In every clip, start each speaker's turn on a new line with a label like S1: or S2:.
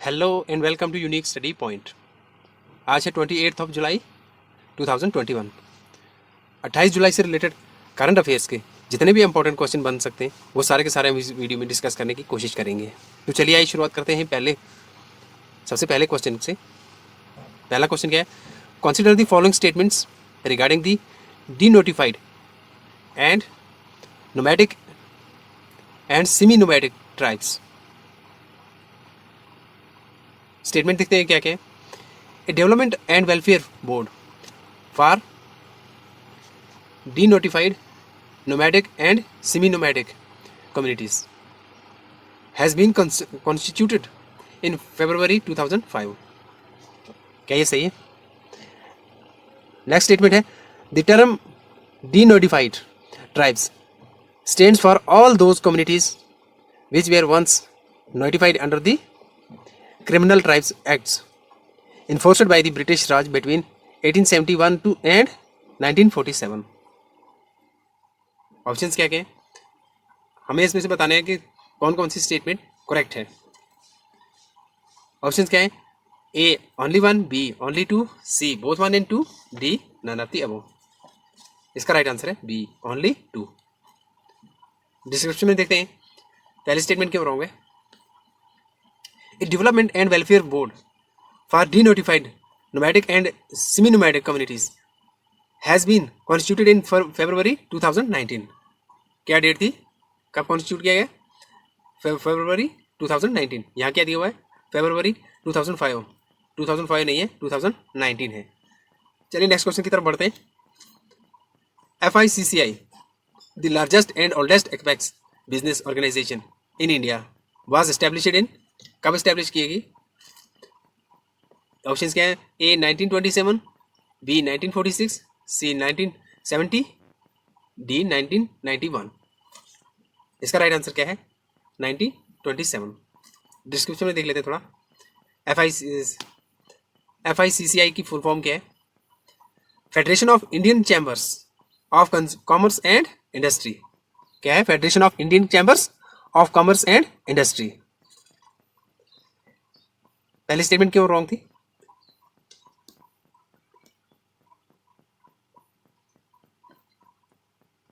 S1: Hello and welcome to Unique Study Point. आज है 28 जुलाई 2021। 28 जुलाई से रिलेटेड करंट अफेयर्स के जितने भी इंपॉर्टेंट क्वेश्चन बन सकते हैं वो सारे के सारे हम इस वीडियो में डिस्कस करने की कोशिश करेंगे। तो चलिए आइए शुरुआत करते हैं सबसे पहले क्वेश्चन से। पहला क्वेश्चन क्या है? Consider the following statements regarding the denotified and nomadic and semi nomadic tribes. Statement देखते हैं क्या क्या है। A development and welfare board for denotified nomadic and semi-nomadic communities has been constituted in February 2005। क्या ये सही है? नेक्स्ट स्टेटमेंट है the term denotified tribes stands for all those communities which were once notified under the Criminal Tribes Acts enforced by the British Raj between 1871 to and 1947। Options क्या क्या हैं? हमें इसमें से बताना है कि कौन कौन सी स्टेटमेंट करेक्ट है। ऑप्शंस क्या है? A only one, B only two, C both one and two, D none of the above. इसका राइट आंसर है बी ओनली टू। डिस्क्रिप्शन में देखते हैं पहली स्टेटमेंट क्यों रॉन्ग है। A development and welfare board for denotified nomadic and semi nomadic communities has been constituted in February 2019। क्या date थी? कब कॉन्स्टिट्यूट किया गया? फरवरी 2019। यहाँ क्या दिया हुआ है? फरवरी 2005। 2005 नहीं है, 2019 है। चलिए नेक्स्ट क्वेश्चन की तरफ बढ़ते हैं। FICCI the largest and oldest apex business organisation in India was established in, कब एस्टेब्लिश की गई? ऑप्शंस क्या है? A 1927, B 1946, C 1970, D 1991। इसका राइट आंसर क्या है? 1927। डिस्क्रिप्शन में देख लेते हैं थोड़ा। FICCI की फुल फॉर्म क्या है? Federation of Indian Chambers of Commerce and industry. क्या है? Federation of Indian Chambers of Commerce and industry. पहली स्टेटमेंट क्यों रॉन्ग थी?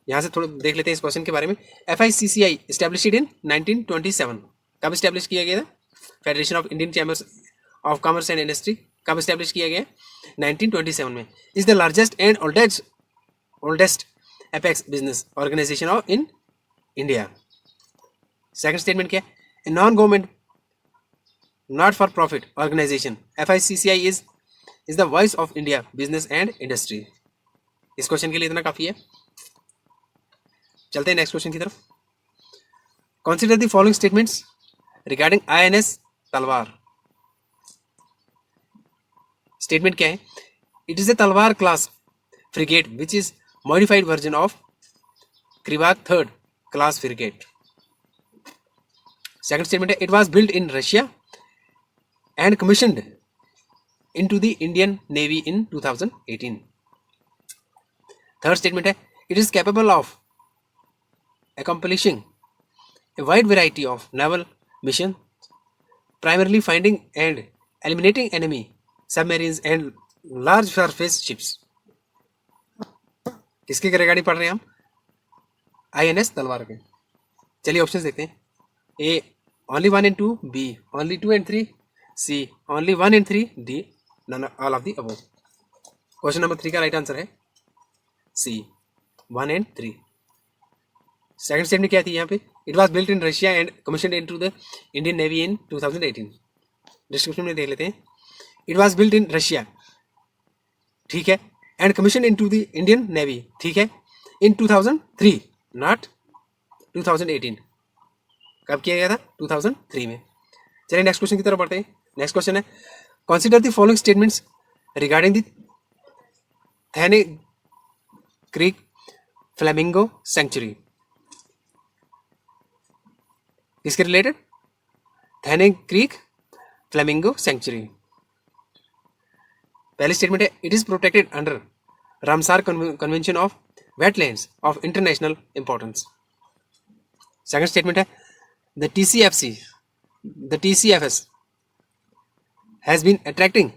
S1: यहां से थोड़ा देख लेते हैं इस क्वेश्चन के बारे में। FICCI established in 1927। कब एस्टेब्लिश किया गया था? Federation of Indian Chambers of Commerce and Industry कब एस्टेब्लिश किया गया? 1927 में। Is the largest and oldest apex business organisation of in India. Second statement क्या है? A non government not for profit organisation FICCI is the voice of India business and industry. इस question के लिए इतना काफी है। चलते हैं नेक्स्ट क्वेश्चन की तरफ। Consider the following statements regarding INS Talwar. Statement क्या है? It is a Talwar class frigate which is modified version of Krivak third class frigate. Second statement है it was built in Russia and commissioned into the Indian navy in 2018। Third statement है it is capable of accomplishing a wide variety of naval missions, primarily finding and eliminating enemy submarines and large surface ships। किसके regarding पढ़ रहे हैं हम? INS तलवार के। चलिए options देखते हैं। A only 1 and 2, B only 2 and 3, C only 1 and 3, D none all of the above. Question number 3 का राइट आंसर है सी 1 and 3। सेकंड स्टेटमेंट क्या थी यहाँ पे? It was built in Russia and commissioned into the Indian navy in 2018। Description में देख लेते हैं। It was built in Russia, ठीक है, and commissioned into the Indian navy, ठीक है, इन 2003 नॉट 2018। कब किया गया था? 2003 में। चलिए नेक्स्ट क्वेश्चन की तरफ बढ़ते हैं। नेक्स्ट क्वेश्चन है consider the following statements regarding the Thane creek flamingo sanctuary. किसके related? Thane creek flamingo sanctuary. पहली स्टेटमेंट है it is protected under Ramsar convention of wetlands of international importance. Second statement है the TCFS has been attracting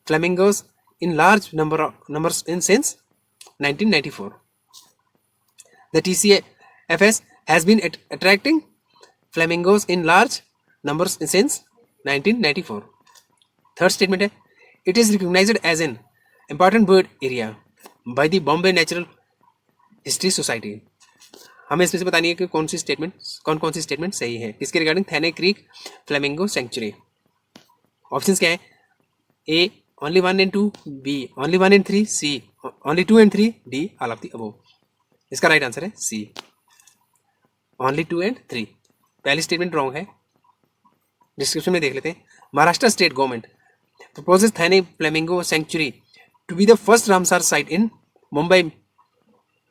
S1: flamingos in large numbers since 1994. The TCFS has been attracting flamingos in large numbers since 1994. Third statement है, it is recognized as an important bird area by the Bombay Natural History Society. हमें इसमें से बतानी है कि कौन सी statement सही है किसके regarding Thane creek flamingo sanctuary. Options क्या है? A only 1 and 2, B only 1 and 3, C only 2 and 3, D all of the above. इसका राइट आंसर है सी, ओनली 2 and 3. पहली स्टेटमेंट रॉन्ग है. डिस्क्रिप्शन में देख लेते हैं. Maharashtra state government proposes Thane Flamingo Sanctuary to be the first Ramsar site in Mumbai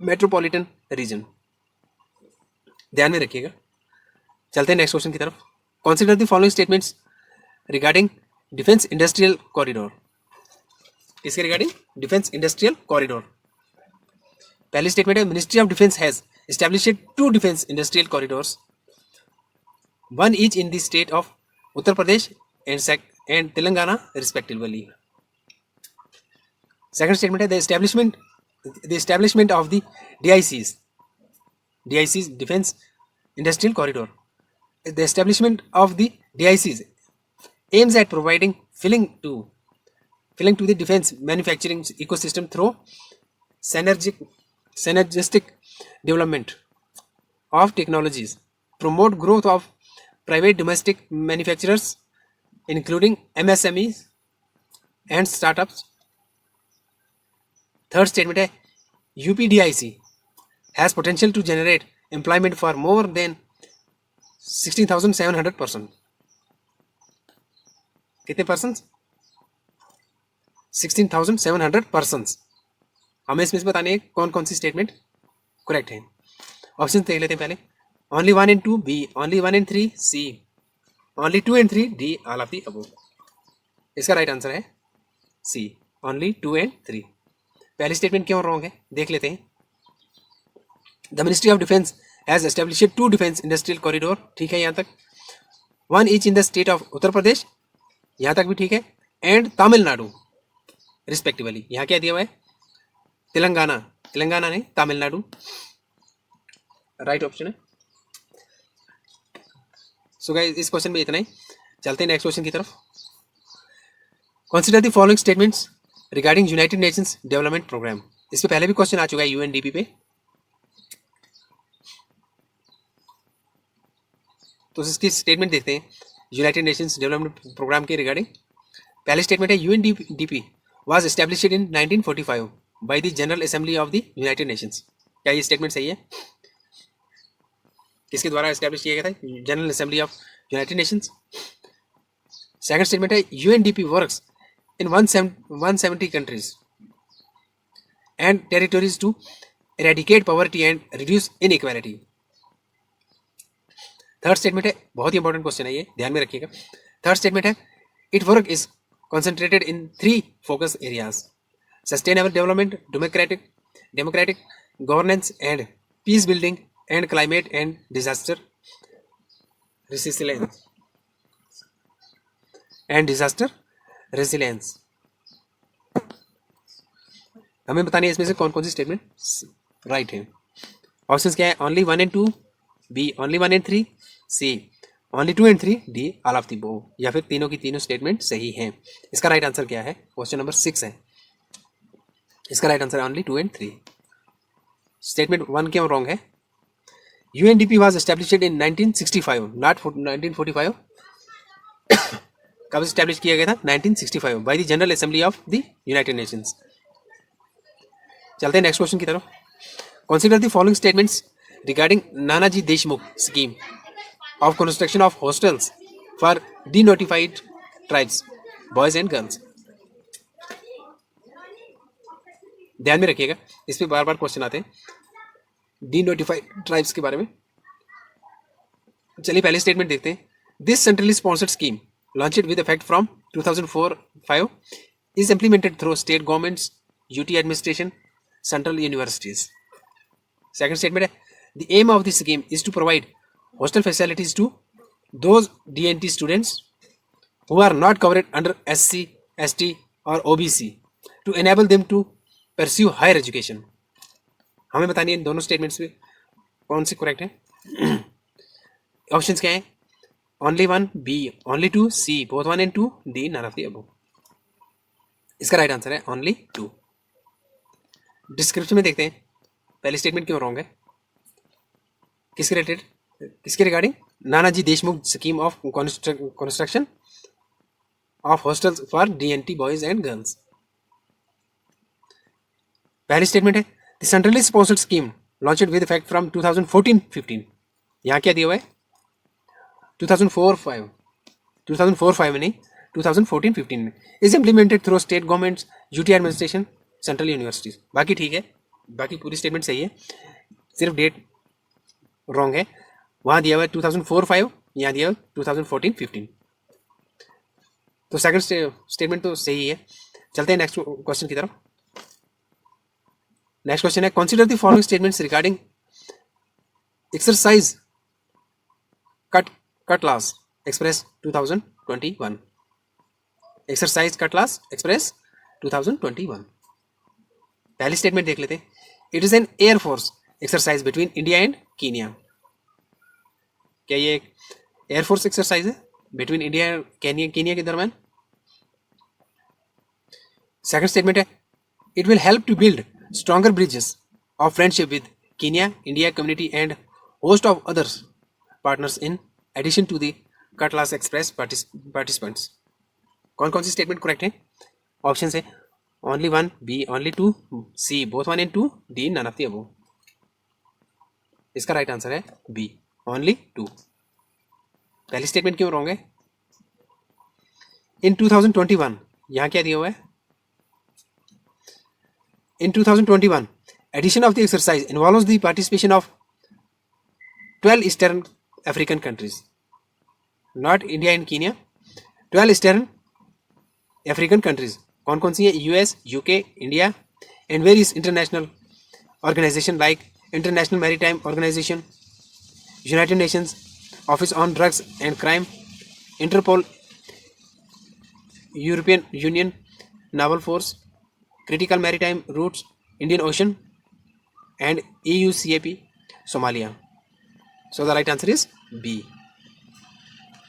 S1: metropolitan region. ध्यान में रखिएगा. चलते हैं नेक्स्ट क्वेश्चन की तरफ. Consider the following statements regarding defence industrial corridor. इसके रिगार्डिंग डिफेंस इंडस्ट्रियल कॉरिडोर. पहली स्टेटमेंट है, ministry of defence has established 2 defence industrial corridors, one each in the state of Uttar Pradesh and Telangana respectively. Second statement है, the establishment of the DICs Defence Industrial Corridor. The establishment of the DICs aims at providing filling to the defence manufacturing ecosystem through synergistic development of technologies, promote growth of private domestic manufacturers including MSMEs and startups. Third statement है, UPDIC has potential to generate employment for more than 16,700 persons. कितने persons? 16,700 persons. हमें इसमें से बताने हैं कौन कौन सी स्टेटमेंट करेक्ट है. ऑप्शन देख लेते हैं पहले. Only 1 and 2, B only 1 and 3, C only 2 and 3, D all of the above. इसका राइट आंसर है सी, ओनली 2 and 3. पहली स्टेटमेंट क्यों रॉन्ग है देख लेते हैं. The ministry of defence has established 2 defence industrial corridor. ठीक है यहाँ तक. 1 each in the state of Uttar Pradesh, यहाँ तक भी ठीक है, एंड तमिलनाडु रिस्पेक्टिवली. यहाँ क्या दिया हुआ है? तेलंगाना नहीं, तमिलनाडु राइट ऑप्शन है. सो गाइस इस क्वेश्चन में इतना ही. चलते हैं नेक्स्ट क्वेश्चन की तरफ. Consider the following statements regarding United Nations Development Programme. इस पे पहले भी क्वेश्चन आ चुका है यूएनडीपी पे, तो इसकी स्टेटमेंट देखते हैं यूनाइटेड नेशंस डेवलपमेंट प्रोग्राम के रिगार्डिंग. पहली स्टेटमेंट है, UNDP was established in 1945 by the general assembly of the United Nations. क्या ये स्टेटमेंट सही है? किसके द्वारा एस्टैब्लिश किया गया था? General assembly of United Nations. Second statement है, UNDP works in 170 countries and territories to eradicate poverty and reduce inequality. Third statement है, बहुत ही इंपॉर्टेंट क्वेश्चन है ये, ध्यान में रखिएगा. थर्ड स्टेटमेंट है, it work is concentrated in 3 focus areas: sustainable development, democratic governance and peace building, and climate and disaster resilience. हमें बतानी है इसमें से कौन कौन सी स्टेटमेंट राइट है. ऑप्शंस क्या है? Only 1 and 2, B only 1 and 3, C only 2 and 3, D all of the above. या फिर तीनों की तीनों स्टेटमेंट सही हैं. इसका राइट आंसर क्या है? क्वेश्चन नंबर 6 है. इसका राइट आंसर है ओनली 2 and 3. स्टेटमेंट 1 क्यों रॉन्ग है? UNDP was established in 1965, not 1945. कब एस्टैब्लिश किया गया था? 1965 by the general assembly of the United Nations. चलते हैं नेक्स्ट क्वेश्चन की तरफ. Consider the following statements regarding Nanaji Deshmukh scheme of construction of hostels for denotified tribes, boys and girls. ध्यान में रखिएगा, इस पे बार बार क्वेश्चन आते हैं डीनोटिफाइड ट्राइब्स के बारे में. चलिए पहले स्टेटमेंट देखते हैं. This centrally sponsored scheme launched with effect from 2004-5 is implemented through state governments, UT administration, central universities. Second statement है, the aim of the scheme is to provide hostel facilities to those DNT students who are not covered under SC, ST or OBC to enable them to pursue higher education. हमें बतानी है इन दोनों statements में कौन C correct है. Options क्या है? Only one, B only two, C both one and two, D none of the above. इसका राइट आंसर है ओनली टू. डिस्क्रिप्शन में देखते हैं पहली स्टेटमेंट क्यों रॉन्ग है. किसके रिलेटेड, किसके regarding? Nanaji Deshmukh scheme of construction of hostels for DNT boys and girls. पहली स्टेटमेंट है the centrally sponsored scheme launched with effect from 2014-15. यहाँ क्या दिया हुआ है? 2004-5 में नहीं, 2014-15 में. Is implemented through state governments, UT administration, central universities. बाकी ठीक है, बाकी पूरी स्टेटमेंट सही है, सिर्फ डेट रॉन्ग है. वहाँ दिया हुआ है 2004-5, यहाँ दिया हुआ 2014-15. तो सेकंड स्टेटमेंट तो सही है. चलते हैं नेक्स्ट क्वेश्चन की तरफ. नेक्स्ट क्वेश्चन है consider the following statements regarding exercise Cutlass Express 2021. Exercise Cutlass Express 2021. पहली स्टेटमेंट देख लेते हैं. It is an air force exercise between India and Kenya. क्या ये एक एयरफोर्स एक्सरसाइज है बिटवीन इंडिया और कीनिया के दरम्यान? सेकंड स्टेटमेंट है it will help to build stronger bridges of friendship with Kenya, India community and host of others partners in addition to the Cutlass Express participants. कौन कौन सी statement correct है? Option है only one, B only two, C both one and two, D none of the above. इसका right answer है B only two. पहली statement क्यों wrong है? इन 2021 यहाँ क्या दिया हुआ है? In 2021, edition of the exercise involves the participation of 12 Eastern African countries, not India and Kenya. 12 Eastern African countries. कौन कौन सी है? US, UK, India, and various international organizations like International Maritime Organization, United Nations Office on Drugs and Crime, Interpol, European Union, Naval Force, Critical Maritime Routes, Indian Ocean, and EUCAP, Somalia. So the right answer is B.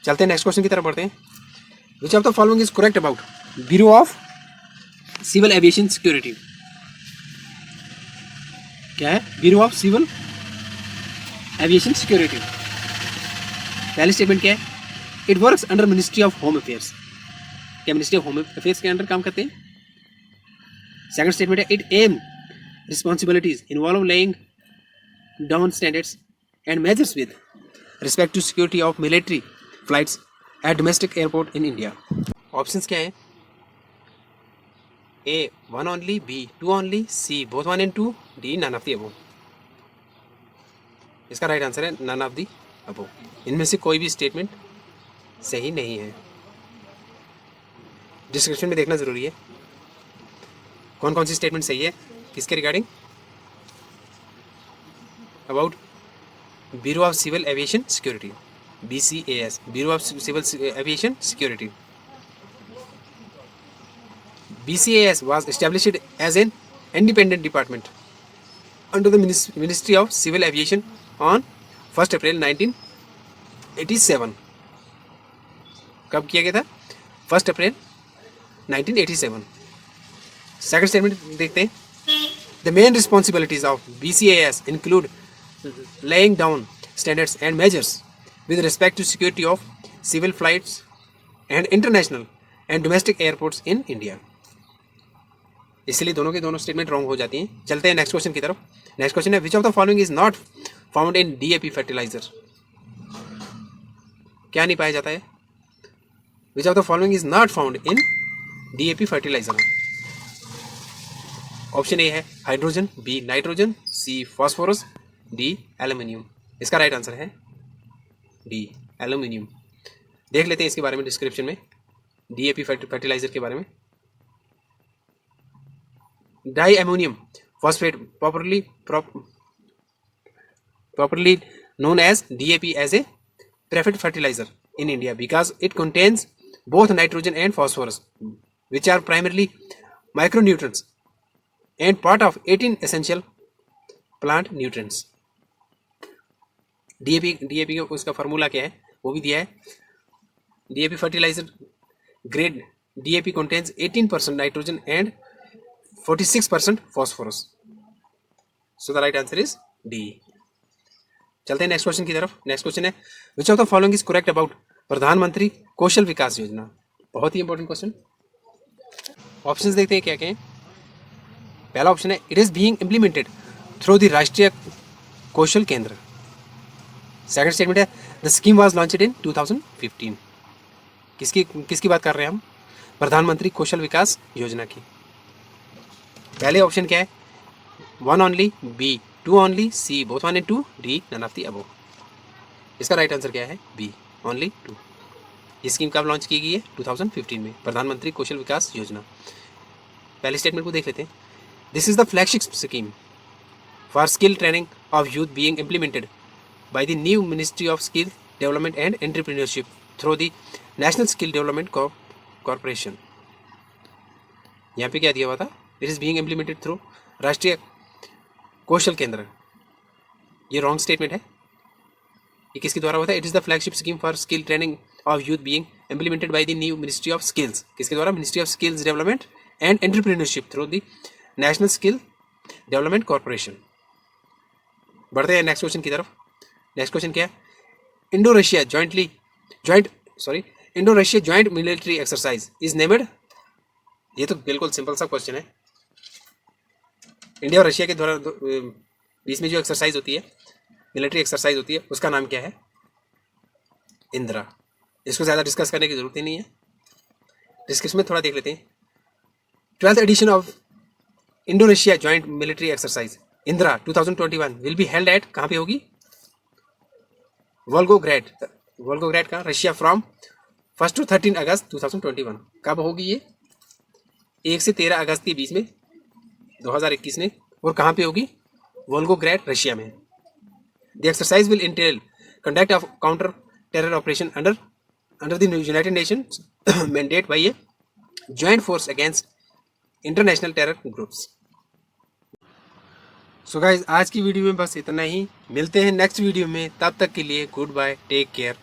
S1: चलते हैं next question की तरफ बढ़ते हैं. Which of the following is correct about Bureau of Civil Aviation Security? क्या है? Bureau of Civil Aviation Security. पहली statement क्या है? It works under Ministry of Home Affairs. क्या मिनिस्ट्री ऑफ होम अफेयर्स के अंडर काम करते हैं? सेकंड स्टेटमेंट है it aim responsibilities involve laying down standards and measures with respect to security of military flights at domestic airport in India. Options क्या है? A one only, B two only, C both one and two, D none of the above. इसका right answer है none of the above. इनमें से कोई भी statement सही नहीं है. डिस्क्रिप्शन में देखना जरूरी है कौन कौन सी स्टेटमेंट सही है. किसके regarding? About Bureau of Civil Aviation Security, BCAS, Bureau of Civil Aviation Security. BCAS was established as an independent department under the Ministry of Civil Aviation on 1st April 1987. कब किया गया था? 1 अप्रैल 1987. सेकंड स्टेटमेंट देखते हैं. The main responsibilities of BCAS include laying down standards and measures with respect to security of civil flights and international and domestic airports in India. इसलिए दोनों के दोनों स्टेटमेंट रॉन्ग हो जाती हैं. चलते हैं नेक्स्ट क्वेश्चन की तरफ. नेक्स्ट क्वेश्चन है which of the following is not found in DAP fertiliser. क्या नहीं पाया जाता है? Which of the following is not found in DAP fertiliser. Option A है hydrogen, B nitrogen, C phosphorus, D aluminium. इसका right answer है D aluminium. देख लेते हैं इसके बारे में डिस्क्रिप्शन में DAP फर्टिलाइजर के बारे में. Di ammonium phosphate properly known as DAP as a preferred fertilizer in India because it contains both nitrogen and phosphorus, which are primarily micronutrients and part of 18 essential plant nutrients. DAP का उसका formula क्या है वो भी दिया है. DAP fertiliser grade DAP contains 18% nitrogen and 46% phosphorus. So the right answer is D. चलते हैं नेक्स्ट क्वेश्चन की तरफ. नेक्स्ट क्वेश्चन है which of the following is correct about प्रधानमंत्री कौशल विकास योजना. बहुत ही इंपॉर्टेंट क्वेश्चन. ऑप्शंस देखते हैं क्या क्या है. पहला ऑप्शन है it is being implemented through the राष्ट्रीय कौशल केंद्र. सेकंड स्टेटमेंट है the scheme was launched in 2015. किसकी बात कर रहे हैं हम? प्रधानमंत्री कौशल विकास योजना की. पहले ऑप्शन क्या है? One only, B two only, C both one and two, D none of the above. इसका राइट आंसर क्या है? B only two. ये स्कीम कब लॉन्च की गई है? 2015 में. प्रधानमंत्री कौशल विकास योजना. पहले स्टेटमेंट को देख लेते हैं. This is the flagship scheme for skill training of youth being implemented by the new ministry of skill development and entrepreneurship through the national skill development corporation. यहाँ पे क्या दिया हुआ था? It is being implemented through राष्ट्रीय कौशल केंद्र. ये wrong statement है. ये किसके द्वारा हुआ था? It is the flagship scheme for skill training of youth being implemented by the new ministry of skills. किसके द्वारा? Ministry of skills development and entrepreneurship through the national skill development corporation. बढ़ते हैं नेक्स्ट क्वेश्चन की तरफ. Next question क्या है? Indo Russia joint military exercise is named. ये तो बिल्कुल सिंपल सा क्वेश्चन है. इंडिया और रशिया के द्वारा बीच में जो एक्सरसाइज होती है, मिलिट्री एक्सरसाइज होती है, उसका नाम क्या है? इंदिरा. इसको ज़्यादा डिस्कस करने की जरूरत ही नहीं है. डिस्कस में थोड़ा देख लेते हैं. 12th edition of Indo Russia joint military exercise Indra 2021 will be held at. कहाँ पे होगी? वोल्गोग्रैड. वोल्गोग्रैड का रशिया फ्रॉम 1 to 13 अगस्त 2021. कब होगी ये? 1 से 13 अगस्त के बीच में 2021 में. और कहाँ पे होगी? वोल्गोग्रैड रशिया में. The exercise will entail conduct of counter terror operation under the United Nations mandate by a joint force against international terror groups. So guys आज की वीडियो में बस इतना ही. मिलते हैं नेक्स्ट वीडियो में. तब तक के लिए गुड बाय, टेक केयर.